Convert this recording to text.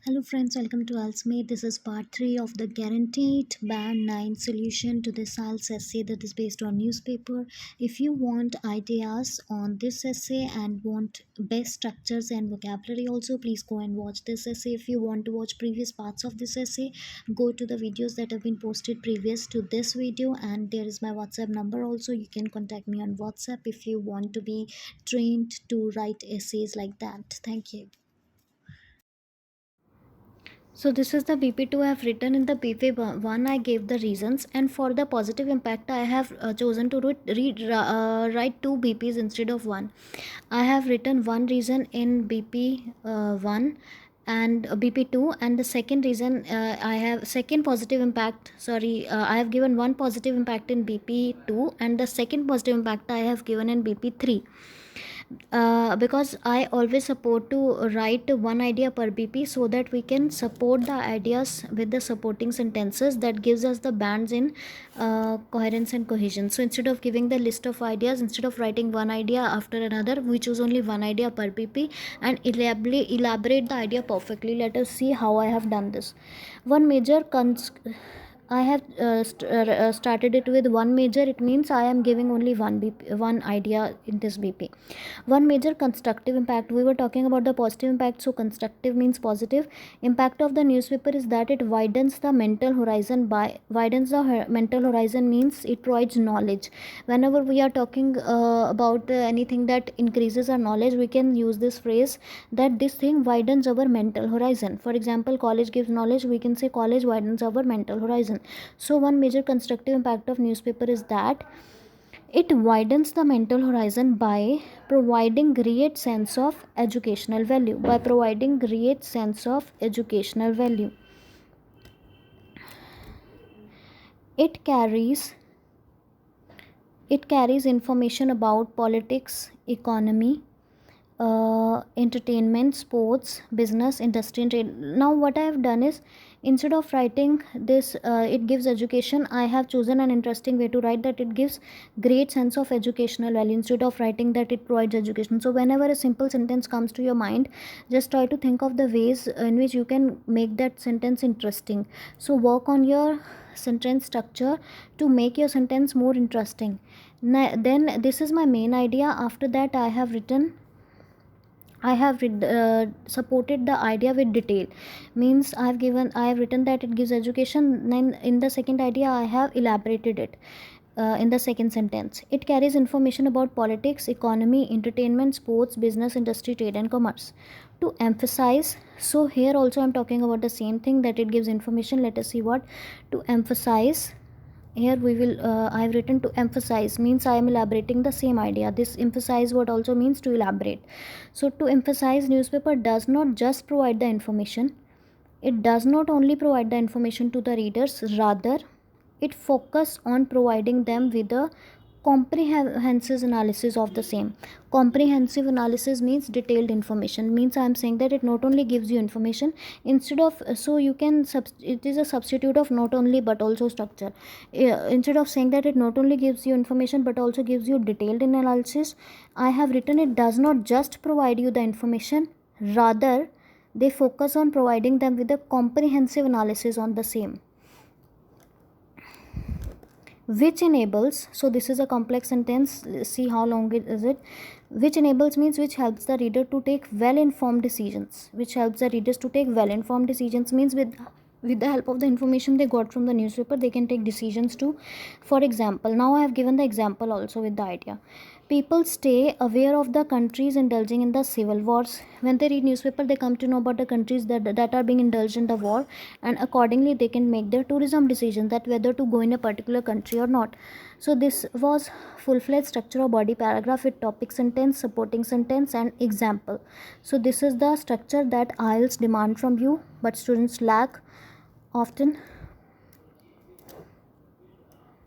Hello friends, welcome to Alsmate. This is part 3 of the guaranteed band 9 solution to this IELTS essay that is based on newspaper. If you want ideas on this essay and want best structures and vocabulary also, please go and watch this essay. If you want to watch previous parts of this essay, go to the videos that have been posted previous to this video, and there is my WhatsApp number also. You can contact me on WhatsApp if you want to be trained to write essays like that. Thank you. So this is the BP2 I have written. In the BP1 I gave the reasons, and for the positive impact I have chosen to write two BPs instead of one. I have written one reason in BP1 and BP2, and the second reason I have second positive impact, I have given one positive impact in BP2 and the second positive impact I have given in BP3. Because I always support to write one idea per BP so that we can support the ideas with the supporting sentences that gives us the bands in coherence and cohesion. So instead of giving the list of ideas, instead of writing one idea after another, we choose only one idea per BP and elaborate the idea perfectly. Let us see how I have done this. One major I have started it with one major. It means I am giving only one idea in this BP. One major constructive impact. We were talking about the positive impact, so constructive means positive. Impact of the newspaper is that it widens the mental horizon. By widens the mental horizon means it provides knowledge. Whenever we are talking about anything that increases our knowledge, we can use this phrase that this thing widens our mental horizon. For example, college gives knowledge, we can say college widens our mental horizon. So one major constructive impact of newspaper is that it widens the mental horizon by providing great sense of educational value. By providing great sense of educational value, it carries information about politics, economy, entertainment, sports, business, industry and trade. Now what I have done is, instead of writing this it gives education, I have chosen an interesting way to write that it gives great sense of educational value instead of writing that it provides education. So whenever a simple sentence comes to your mind, just try to think of the ways in which you can make that sentence interesting. So work on your sentence structure to make your sentence more interesting. Then this is my main idea. After that I have supported the idea with detail. Means I have written that it gives education. Then in the second idea I have elaborated it. In the second sentence, it carries information about politics, economy, entertainment, sports, business, industry, trade and commerce. To emphasize, so here also I'm talking about the same thing, that it gives information. Let us see what. To emphasize, here we will I have written to emphasize means I am elaborating the same idea. This emphasize word also means to elaborate. So to emphasize, newspaper does not just provide the information, it does not only provide the information to the readers, rather it focus on providing them with a comprehensive analysis of the same. Comprehensive analysis means detailed information. Means I am saying that it not only gives you information, instead of, so you can it is a substitute of not only but also structure. Instead of saying that it not only gives you information but also gives you detailed analysis, I have written it does not just provide you the information, rather they focus on providing them with a comprehensive analysis on the same, which enables, so this is a complex sentence, see how long it is it. Which enables means which helps the reader to take well informed decisions. Which helps the readers to take well informed decisions means with the help of the information they got from the newspaper, they can take decisions too. For example, now I have given the example also with the idea. People stay aware of the countries indulging in the civil wars. When they read newspaper, they come to know about the countries that are being indulged in the war, and accordingly they can make their tourism decisions, that whether to go in a particular country or not. So this was full-fledged structure of body paragraph with topic sentence, supporting sentence and example. So this is the structure that IELTS demand from you, but students lack often.